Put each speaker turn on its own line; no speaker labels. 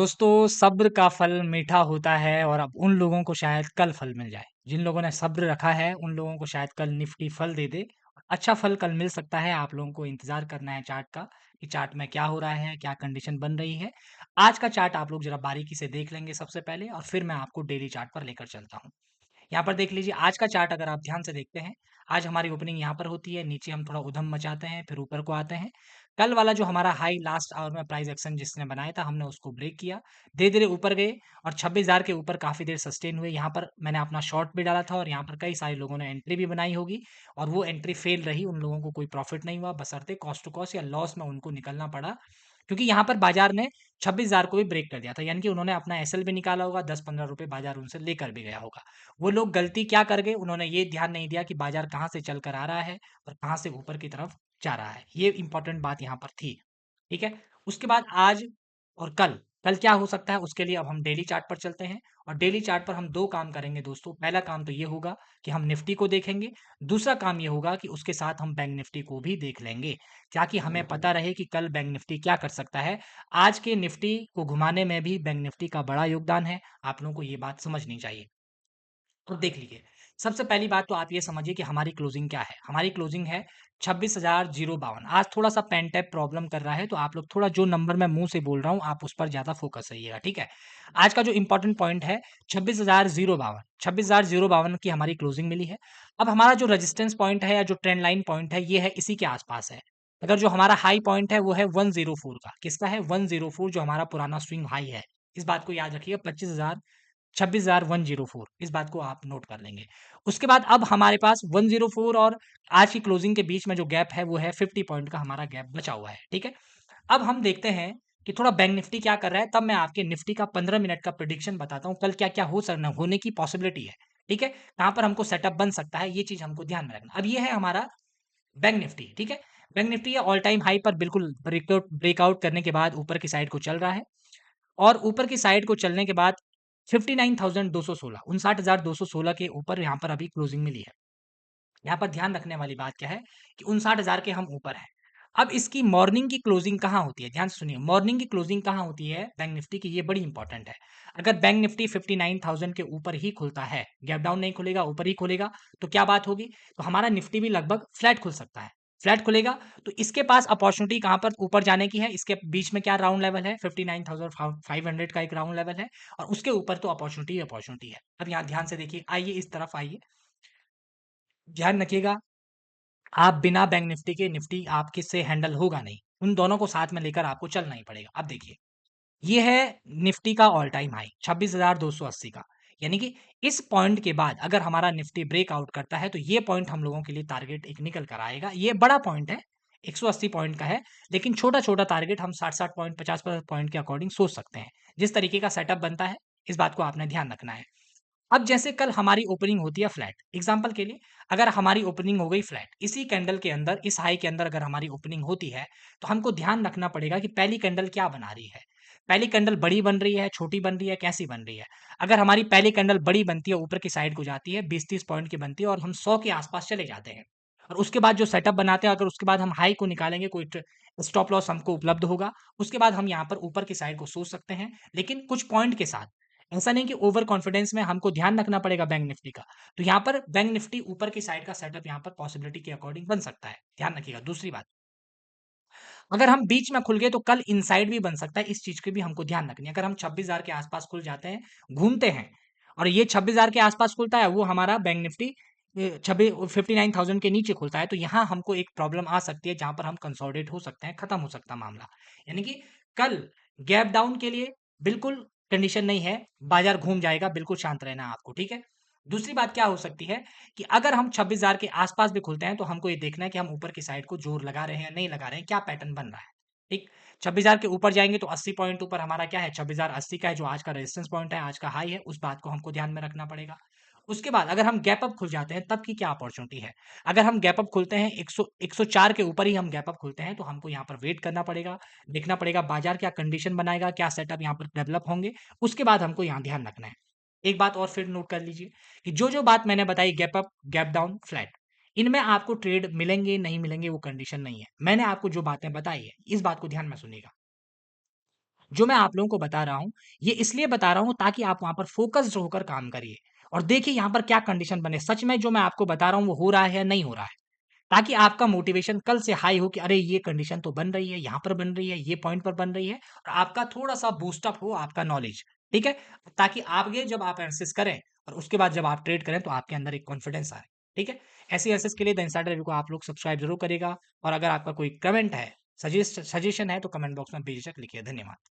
दोस्तों सब्र का फल मीठा होता है और अब उन लोगों को शायद कल फल मिल जाए। जिन लोगों ने सब्र रखा है उन लोगों को शायद कल निफ्टी फल दे दे। अच्छा फल कल मिल सकता है। आप लोगों को इंतज़ार करना है चार्ट का कि चार्ट में क्या हो रहा है, क्या कंडीशन बन रही है। आज का चार्ट आप लोग ज़रा बारीकी से देख लेंगे सबसे पहले और फिर मैं आपको डेली चार्ट पर लेकर चलता हूँ। यहाँ पर देख लीजिए आज का चार्ट अगर आप ध्यान से देखते हैं, आज हमारी ओपनिंग यहाँ पर होती है, नीचे हम थोड़ा उधम मचाते हैं, फिर ऊपर को आते हैं। कल वाला जो हमारा हाई लास्ट आवर में प्राइस एक्शन जिसने बनाया था, हमने उसको ब्रेक किया। धीरे-धीरे ऊपर गए और 26,000 के ऊपर काफ़ी देर सस्टेन हुए। यहाँ पर मैंने अपना शॉर्ट भी डाला था और यहाँ पर कई सारे लोगों ने एंट्री भी बनाई होगी और वो एंट्री फेल रही। उन लोगों को कोई प्रॉफिट नहीं हुआ, बशर्ते कॉस्ट टू कॉस्ट या लॉस में उनको निकलना पड़ा। क्योंकि यहाँ पर बाजार ने 26,000 को भी ब्रेक कर दिया था, यानी कि उन्होंने अपना एसएल भी निकाला होगा, 10-15 रुपए बाजार उनसे लेकर भी गया होगा। वो लोग गलती क्या कर गए, उन्होंने ये ध्यान नहीं दिया कि बाजार कहाँ से चल कर आ रहा है और कहाँ से ऊपर की तरफ जा रहा है। ये इंपॉर्टेंट बात यहाँ पर थी, ठीक है? उसके बाद आज और कल, कल क्या हो सकता है उसके लिए अब हम डेली चार्ट पर चलते हैं और डेली चार्ट पर हम 2 काम करेंगे दोस्तों। पहला काम तो ये होगा कि हम निफ्टी को देखेंगे, दूसरा काम ये होगा कि उसके साथ हम बैंक निफ्टी को भी देख लेंगे, ताकि हमें पता रहे कि कल बैंक निफ्टी क्या कर सकता है। आज के निफ्टी को घुमाने में भी बैंक निफ्टी का बड़ा योगदान है, आप लोगों को ये बात समझनी चाहिए। तो देख लीजिए, सबसे पहली बात तो आप ये समझिए कि हमारी क्लोजिंग क्या है? हमारी क्लोजिंग है 26,052। आज थोड़ा-सा पेन टैप प्रॉब्लम कर रहा है, तो आप लोग थोड़ा जो नंबर मैं मुँह से बोल रहा हूँ, आप उस पर ज़्यादा फोकस रहिएगा, ठीक है? आज का जो इम्पोर्टेंट पॉइंट है 26,052, 26,052 की हमारी क्लोजिंग मिली है। अब हमारा जो रेजिस्टेंस पॉइंट है या जो ट्रेंड लाइन पॉइंट है, ये है इसी के आस-पास है। अगर जो हमारा हाई पॉइंट है, वो है 104 का। किसका है? 104 जो हमारा पुराना स्विंग हाई है। इस बात को याद रखिएगा 26,104 इस बात को आप नोट कर लेंगे। उसके बाद अब हमारे पास 104 और आज की क्लोजिंग के बीच में जो गैप है वो है 50 पॉइंट का हमारा गैप बचा हुआ है, ठीक है? अब हम देखते हैं कि थोड़ा बैंक निफ्टी क्या कर रहा है, तब मैं आपके निफ्टी का 15 मिनट का प्रेडिक्शन बताता हूँ, कल क्या-क्या होने की पॉसिबिलिटी है, ठीक है? कहाँ पर हमको सेटअप बन सकता है, ये चीज़ हमको ध्यान में रखना। अब ये है हमारा बैंक निफ्टी, ठीक है? बैंक निफ्टी ये ऑल टाइम हाई पर बिल्कुल ब्रेकआउट करने के बाद ऊपर की साइड को चल रहा है। और ऊपर की साइड को चलने के बाद 59,216 59,216 के ऊपर यहाँ पर अभी क्लोजिंग मिली है। यहाँ पर ध्यान रखने वाली बात क्या है कि 59,000 के हम ऊपर हैं। अब इसकी मॉर्निंग की क्लोजिंग कहाँ होती है? ध्यान से सुनिए, मॉर्निंग की क्लोजिंग कहाँ होती है बैंक निफ्टी की, ये बड़ी इंपॉर्टेंट है। अगर बैंक निफ्टी 59,000 के ऊपर ही खुलता है, गैप डाउन नहीं खुलेगा, ऊपर ही खुलेगा, तो क्या बात होगी? तो हमारा निफ्टी भी लगभग फ्लैट खुल सकता है। फ्लैट खुलेगा तो इसके पास अपॉर्चुनिटी कहाँ पर ऊपर जाने की है? इसके बीच में क्या राउंड लेवल है? 59,500 का एक राउंड लेवल है और उसके ऊपर तो अपॉर्चुनिटी ही अपॉर्चुनिटी है। अब यहाँ ध्यान से देखिए, आइए इस तरफ आइए, ध्यान रखिएगा, आप बिना बैंक निफ्टी के निफ्टी आपके से हैंडल होगा नहीं। उन दोनों को साथ में लेकर आपको चलना ही पड़ेगा। अब देखिए, ये है निफ्टी का ऑल टाइम हाई 26,280 का। यानी कि इस पॉइंट के बाद अगर हमारा निफ्टी ब्रेकआउट करता है तो ये पॉइंट हम लोगों के लिए टारगेट एक निकल कर आएगा। ये बड़ा पॉइंट है, 180 पॉइंट का है, लेकिन छोटा-छोटा टारगेट हम 60-60 पॉइंट, 50-50 पॉइंट के अकॉर्डिंग सोच सकते हैं। जिस तरीके का सेटअप बनता है, इस बात को आपने ध्यान रखना है। अब जैसे कल हमारी ओपनिंग होती है फ्लैट, एग्जांपल के लिए अगर हमारी ओपनिंग हो गई फ्लैट, इसी कैंडल के अंदर, इस हाई के अंदर अगर हमारी ओपनिंग होती है, तो हमको ध्यान रखना पड़ेगा कि पहली कैंडल क्या बना रही है। पहली कैंडल बड़ी बन रही है, छोटी बन रही है, कैसी बन रही है? अगर हमारी पहली कैंडल बड़ी बनती है, ऊपर की साइड को जाती है, 20-30 पॉइंट की बनती है और हम 100 के आस-पास चले जाते हैं। और उसके बाद जो सेटअप बनाते हैं, अगर उसके बाद हम हाई को निकालेंगे, कोई स्टॉप लॉस हमको उपलब्ध होगा, उसके बाद हम यहाँ पर ऊपर की साइड को सोच सकते हैं, लेकिन कुछ पॉइंट के साथ। ऐसा नहीं कि ओवर कॉन्फिडेंस में हमको ध्यान रखना पड़ेगा बैंक निफ्टी का। तो यहाँ पर बैंक निफ्टी ऊपर की साइड का सेटअप यहाँ पर पॉसिबिलिटी के अकॉर्डिंग बन सकता है। ध्यान रखिएगा। दूसरी बात, अगर हम बीच में खुल गए तो कल इनसाइड भी बन सकता है, इस चीज़ की भी हमको ध्यान रखनी है। अगर हम 26,000 के आस-पास खुल जाते हैं, घूमते हैं और ये 26,000 के आस-पास खुलता है, वो हमारा बैंक निफ्टी 59,000 के नीचे खुलता है, तो यहाँ हमको एक प्रॉब्लम आ सकती है, जहाँ पर हम कंसोलिडेट हो सकते हैं, खत्म हो सकता है मामला। यानी कि कल गैप डाउन के लिए बिल्कुल कंडीशन नहीं है, बाजार घूम जाएगा, बिल्कुल शांत रहना है आपको, ठीक है? दूसरी बात क्या हो सकती है कि अगर हम 26,000 के आस-पास भी खुलते हैं, तो हमको ये देखना है कि हम ऊपर की साइड को जोर लगा रहे हैं या नहीं लगा रहे हैं, क्या पैटर्न बन रहा है, ठीक? 26,000 के ऊपर जाएँगे तो 80 पॉइंट ऊपर हमारा क्या है, 26,080 का है, जो आज का रेजिस्टेंस पॉइंट है, आज का हाई है, उस बात को हमको ध्यान में रखना पड़ेगा। उसके बाद अगर हम गैप अप खुल जाते हैं, तब की क्या अपॉर्चुनिटी है? अगर हम गैप अप खुलते हैं, 104 के ऊपर ही हम गैप अप खुलते हैं, तो हमको यहाँ पर वेट करना पड़ेगा, देखना पड़ेगा बाजार क्या कंडीशन बनाएगा, क्या सेटअप यहाँ पर डेवलप होंगे, उसके बाद हमको यहाँ ध्यान रखना है। एक बात और फिर नोट कर लीजिए कि जो-जो बात मैंने बताई, gap up, gap down, flat, इनमें आपको ट्रेड मिलेंगे, नहीं मिलेंगे, वो कंडीशन नहीं है। मैंने आपको जो बातें बताई है, इस बात को ध्यान में सुनिएगा। जो मैं आप लोगों को बता रहा हूँ, ये इसलिए बता रहा हूँ ताकि आप वहाँ पर फ़ोकस्ड होकर काम करिए और देखिए यहाँ पर क्या कंडीशन बने। सच में जो मैं आपको बता रहा हूँ वो हो रहा है या नहीं हो रहा है। ताकि आपका मोटिवेशन कल से हाई हो कि अरे ये कंडीशन तो बन रही है, यहाँ पर बन रही है, ये पॉइंट पर बन रही है और आपका थोड़ा-सा बूस्ट अप हो आपका नॉलेज, ठीक है? ताकि आगे जब आप एनालिसिस करें और उसके बाद जब आप ट्रेड करें तो आपके अंदर एक कॉन्फिडेंस आए, ठीक है? ऐसी एनालिसिस के लिए द इनसाइडर रिव्यू को आप लोग सब्सक्राइब ज़रूर करिएगा और अगर आपका कोई कमेंट है, सजेशन है तो कमेंट बॉक्स में बेझिझक लिखिए। धन्यवाद।